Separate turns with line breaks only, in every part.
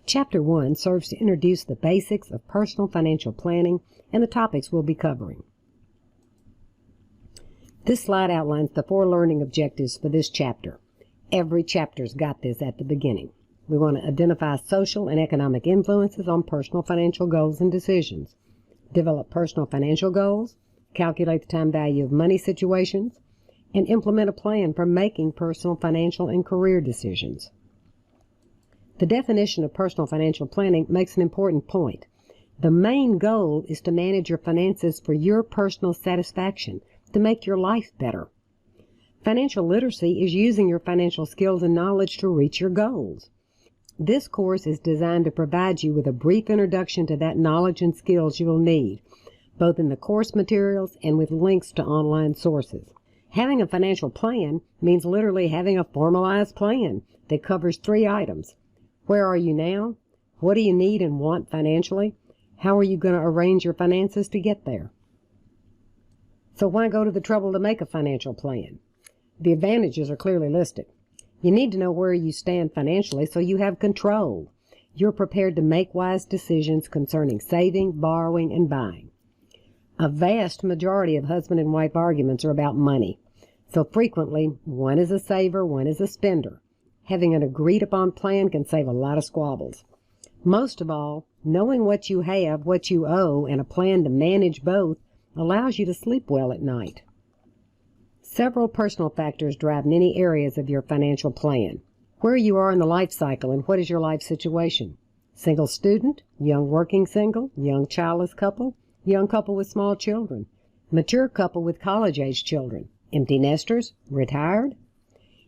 Chapter 1 serves to introduce the basics of personal financial planning and the topics we'll be covering. This slide outlines the 4 learning objectives for this chapter. Every chapter's got this at the beginning. We want to identify social and economic influences on personal financial goals and decisions, develop personal financial goals, calculate the time value of money situations, and implement a plan for making personal financial and career decisions. The definition of personal financial planning makes an important point. The main goal is to manage your finances for your personal satisfaction, to make your life better. Financial literacy is using your financial skills and knowledge to reach your goals. This course is designed to provide you with a brief introduction to that knowledge and skills you will need, both in the course materials and with links to online sources. Having a financial plan means literally having a formalized plan that covers 3 items. Where are you now? What do you need and want financially? How are you going to arrange your finances to get there? So why go to the trouble to make a financial plan? The advantages are clearly listed. You need to know where you stand financially so you have control. You're prepared to make wise decisions concerning saving, borrowing, and buying. A vast majority of husband and wife arguments are about money. So frequently, one is a saver, one is a spender. Having an agreed-upon plan can save a lot of squabbles. Most of all, knowing what you have, what you owe, and a plan to manage both allows you to sleep well at night. Several personal factors drive many areas of your financial plan. Where you are in the life cycle and what is your life situation? Single student, young working single, young childless couple, young couple with small children, mature couple with college-age children, empty nesters, retired?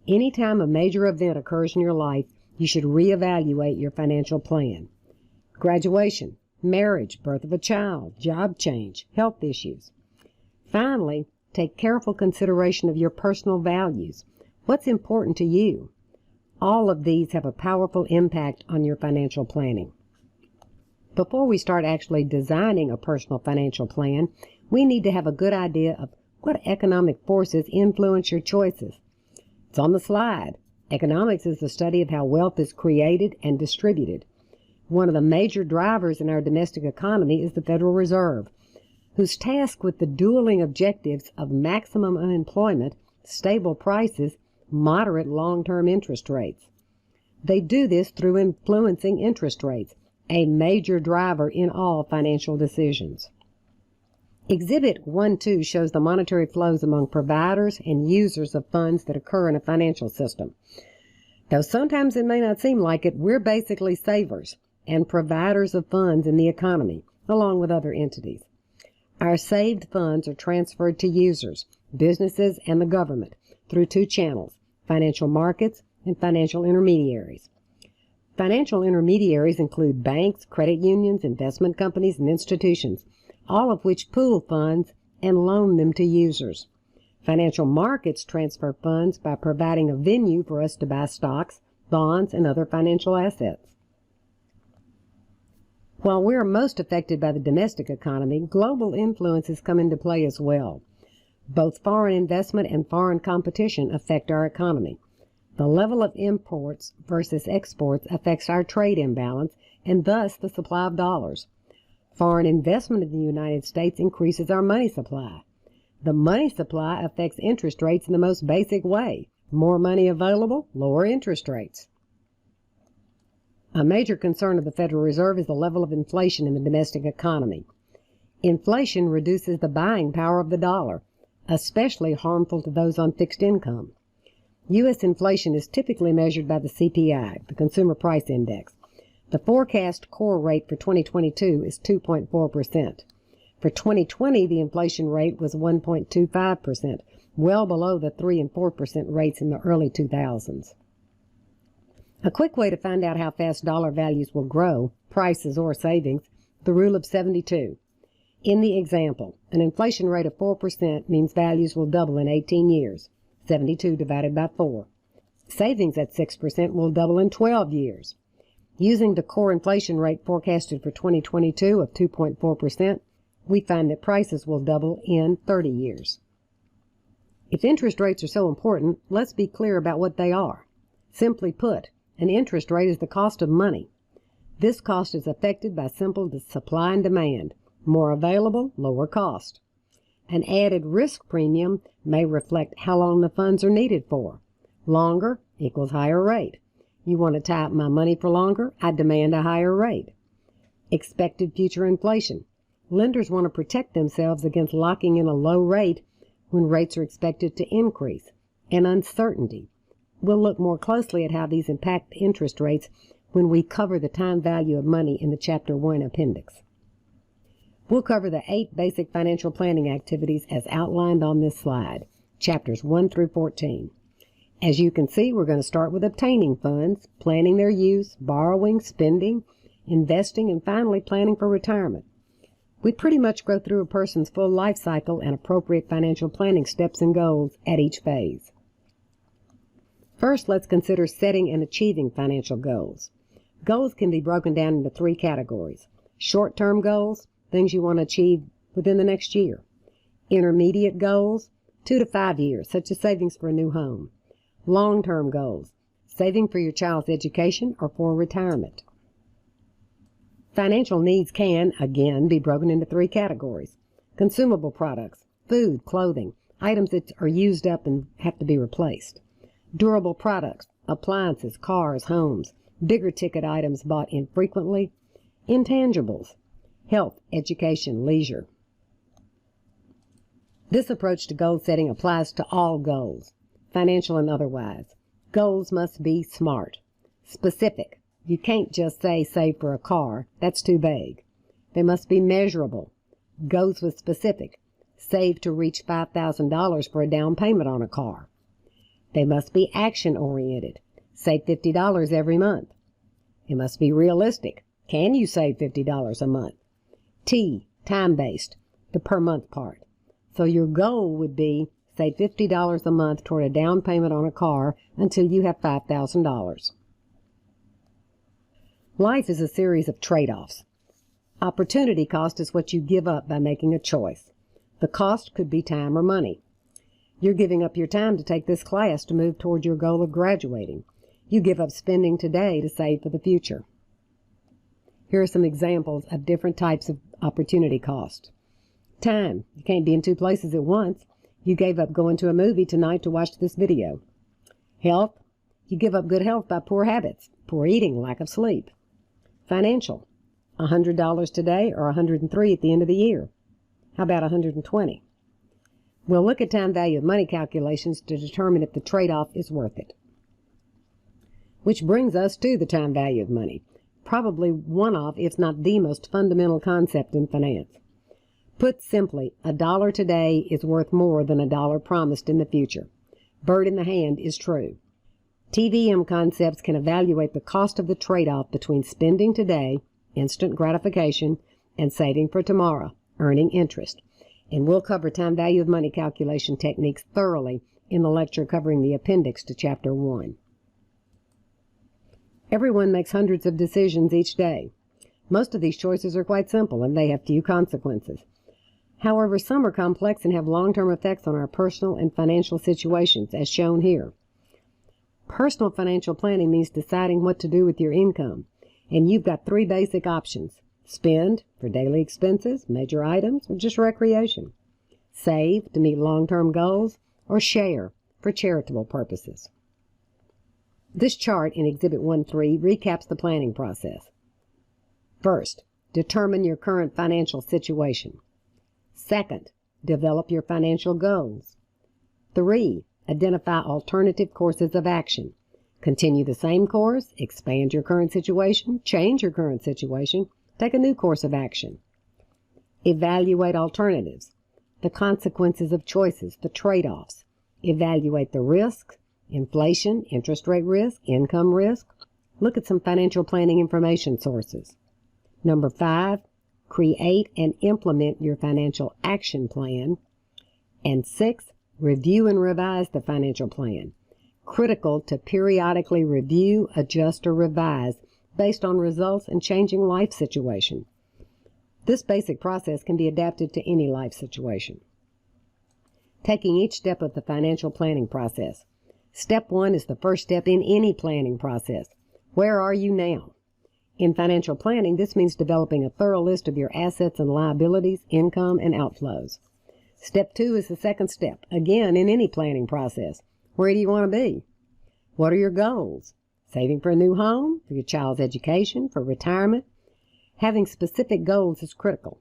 Anytime a major event occurs in your life, you should reevaluate your financial plan. Graduation, marriage, birth of a child, job change, health issues. Finally, take careful consideration of your personal values. What's important to you? All of these have a powerful impact on your financial planning. Before we start actually designing a personal financial plan, we need to have a good idea of what economic forces influence your choices. It's on the slide. Economics is the study of how wealth is created and distributed. One of the major drivers in our domestic economy is the Federal Reserve, who's tasked with the dueling objectives of maximum unemployment, stable prices, moderate long-term interest rates. They do this through influencing interest rates, a major driver in all financial decisions. Exhibit 1-2 shows the monetary flows among providers and users of funds that occur in a financial system. Though sometimes it may not seem like it, we're basically savers and providers of funds in the economy, along with other entities. Our saved funds are transferred to users, businesses, and the government through 2 channels, financial markets and financial intermediaries. Financial intermediaries include banks, credit unions, investment companies, and institutions, all of which pool funds and loan them to users. Financial markets transfer funds by providing a venue for us to buy stocks, bonds, and other financial assets. While we are most affected by the domestic economy, global influences come into play as well. Both foreign investment and foreign competition affect our economy. The level of imports versus exports affects our trade imbalance and thus the supply of dollars. Foreign investment in the United States increases our money supply. The money supply affects interest rates in the most basic way. More money available, lower interest rates. A major concern of the Federal Reserve is the level of inflation in the domestic economy. Inflation reduces the buying power of the dollar, especially harmful to those on fixed income. U.S. inflation is typically measured by the CPI, the Consumer Price Index. The forecast core rate for 2022 is 2.4%. For 2020, the inflation rate was 1.25%, well below the 3 and 4% rates in the early 2000s. A quick way to find out how fast dollar values will grow, prices or savings, the rule of 72. In the example, an inflation rate of 4% means values will double in 18 years, 72 divided by 4. Savings at 6% will double in 12 years. Using the core inflation rate forecasted for 2022 of 2.4%, we find that prices will double in 30 years. If interest rates are so important, let's be clear about what they are. Simply put, an interest rate is the cost of money. This cost is affected by simple supply and demand. More available, lower cost. An added risk premium may reflect how long the funds are needed for. Longer equals higher rate. You want to tie up my money for longer? I demand a higher rate. Expected future inflation. Lenders want to protect themselves against locking in a low rate when rates are expected to increase. And uncertainty. We'll look more closely at how these impact interest rates when we cover the time value of money in the Chapter 1 appendix. We'll cover the 8 basic financial planning activities as outlined on this slide, Chapters 1 through 14. As you can see, we're going to start with obtaining funds, planning their use, borrowing, spending, investing, and finally planning for retirement. We pretty much go through a person's full life cycle and appropriate financial planning steps and goals at each phase. First, let's consider setting and achieving financial goals. Goals can be broken down into 3 categories. Short-term goals, things you want to achieve within the next year. Intermediate goals, 2 to 5 years, such as savings for a new home. Long-term goals, saving for your child's education or for retirement. Financial needs can, again, be broken into 3 categories. Consumable products, food, clothing, items that are used up and have to be replaced. Durable products, appliances, cars, homes, bigger ticket items bought infrequently. Intangibles, health, education, leisure. This approach to goal setting applies to all goals, financial and otherwise. Goals must be SMART. Specific. You can't just say save for a car. That's too vague. They must be measurable. Goes with specific. Save to reach $5,000 for a down payment on a car. They must be action-oriented. Save $50 every month. It must be realistic. Can you save $50 a month? T, time-based, the per month part. So your goal would be save $50 a month toward a down payment on a car until you have $5,000. Life is a series of trade-offs. Opportunity cost is what you give up by making a choice. The cost could be time or money. You're giving up your time to take this class to move toward your goal of graduating. You give up spending today to save for the future. Here are some examples of different types of opportunity cost. Time. You can't be in 2 places at once. You gave up going to a movie tonight to watch this video. Health. You give up good health by poor habits, poor eating, lack of sleep. Financial. $100 today or $103 at the end of the year. How about $120? We'll look at time value of money calculations to determine if the trade-off is worth it. Which brings us to the time value of money, probably one of, if not the most fundamental concept in finance. Put simply, $1 today is worth more than $1 promised in the future. Bird in the hand is true. TVM concepts can evaluate the cost of the trade-off between spending today, instant gratification, and saving for tomorrow, earning interest. And we'll cover time value of money calculation techniques thoroughly in the lecture covering the appendix to Chapter 1. Everyone makes hundreds of decisions each day. Most of these choices are quite simple and they have few consequences. However, some are complex and have long-term effects on our personal and financial situations, as shown here. Personal financial planning means deciding what to do with your income, and you've got 3 basic options. Spend for daily expenses, major items, or just recreation. Save to meet long-term goals, or share for charitable purposes. This chart in Exhibit 1.3 recaps the planning process. First, determine your current financial situation. Second, develop your financial goals. 3, identify alternative courses of action. Continue the same course, expand your current situation, change your current situation, take a new course of action. Evaluate alternatives, the consequences of choices, the trade-offs. Evaluate the risks, inflation, interest rate risk, income risk. Look at some financial planning information sources. Number 5, create and implement your financial action plan. And 6, review and revise the financial plan. Critical to periodically review, adjust, or revise based on results and changing life situation. This basic process can be adapted to any life situation. Taking each step of the financial planning process. Step 1 is the first step in any planning process. Where are you now? In financial planning, this means developing a thorough list of your assets and liabilities, income, and outflows. Step 2 is the second step, again in any planning process. Where do you want to be? What are your goals? Saving for a new home, for your child's education, for retirement? Having specific goals is critical.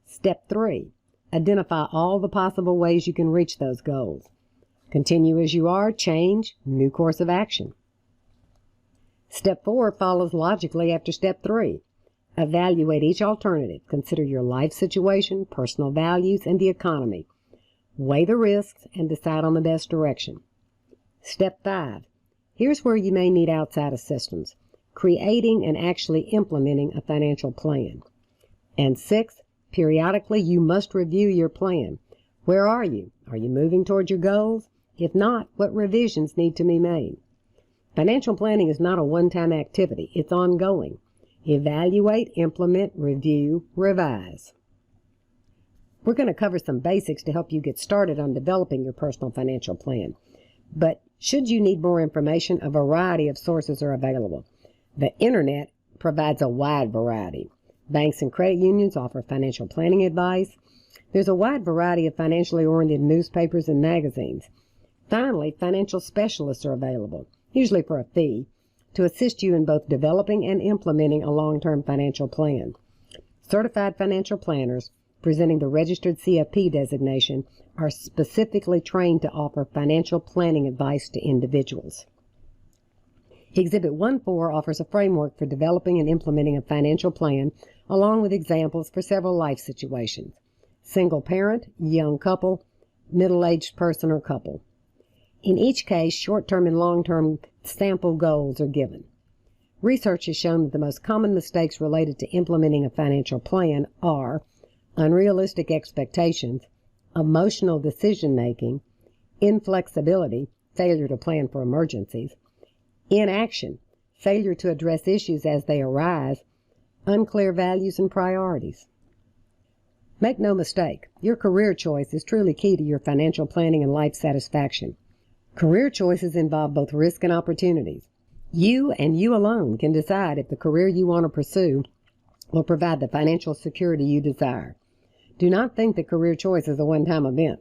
Step 3, identify all the possible ways you can reach those goals. Continue as you are, change, new course of action. Step 4 follows logically after Step 3. Evaluate each alternative. Consider your life situation, personal values, and the economy. Weigh the risks and decide on the best direction. Step 5. Here's where you may need outside assistance. Creating and actually implementing a financial plan. And 6, periodically you must review your plan. Where are you? Are you moving toward your goals? If not, what revisions need to be made? Financial planning is not a one-time activity. It's ongoing. Evaluate, implement, review, revise. We're going to cover some basics to help you get started on developing your personal financial plan. But should you need more information, a variety of sources are available. The Internet provides a wide variety. Banks and credit unions offer financial planning advice. There's a wide variety of financially oriented newspapers and magazines. Finally, financial specialists are available, usually for a fee, to assist you in both developing and implementing a long-term financial plan. Certified financial planners presenting the registered CFP designation are specifically trained to offer financial planning advice to individuals. Exhibit 1.4 offers a framework for developing and implementing a financial plan, along with examples for several life situations: single parent, young couple, middle-aged person or couple. In each case, short-term and long-term sample goals are given. Research has shown that the most common mistakes related to implementing a financial plan are unrealistic expectations, emotional decision-making, inflexibility, failure to plan for emergencies, inaction, failure to address issues as they arise, unclear values and priorities. Make no mistake, your career choice is truly key to your financial planning and life satisfaction. Career choices involve both risk and opportunities. You and you alone can decide if the career you want to pursue will provide the financial security you desire. Do not think that career choice is a one-time event.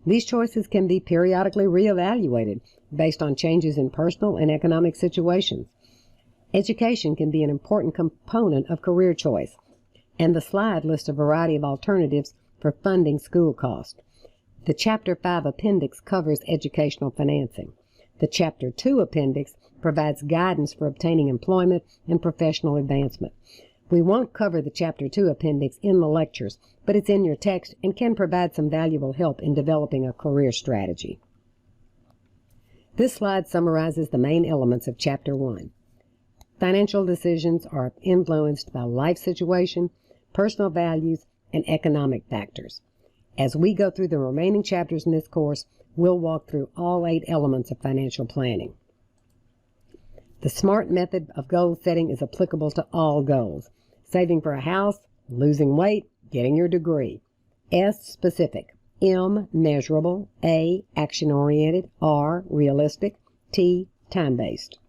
These choices can be periodically reevaluated based on changes in personal and economic situations. Education can be an important component of career choice, and the slide lists a variety of alternatives for funding school costs. The Chapter 5 appendix covers educational financing. The Chapter 2 appendix provides guidance for obtaining employment and professional advancement. We won't cover the Chapter 2 appendix in the lectures, but it's in your text and can provide some valuable help in developing a career strategy. This slide summarizes the main elements of Chapter 1. Financial decisions are influenced by life situation, personal values, and economic factors. As we go through the remaining chapters in this course, we'll walk through all 8 elements of financial planning. The SMART method of goal setting is applicable to all goals: saving for a house, losing weight, getting your degree. S, specific. M, measurable. A, action-oriented. R, realistic. T, time-based.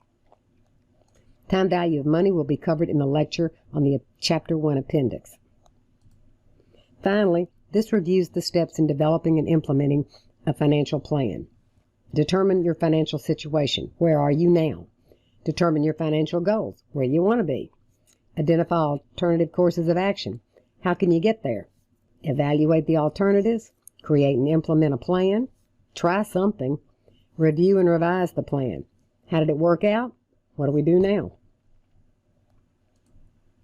Time value of money will be covered in the lecture on the Chapter 1 appendix. Finally, this reviews the steps in developing and implementing a financial plan. Determine your financial situation. Where are you now? Determine your financial goals. Where you want to be. Identify alternative courses of action. How can you get there? Evaluate the alternatives. Create and implement a plan. Try something. Review and revise the plan. How did it work out? What do we do now?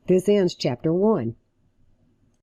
This ends Chapter 1.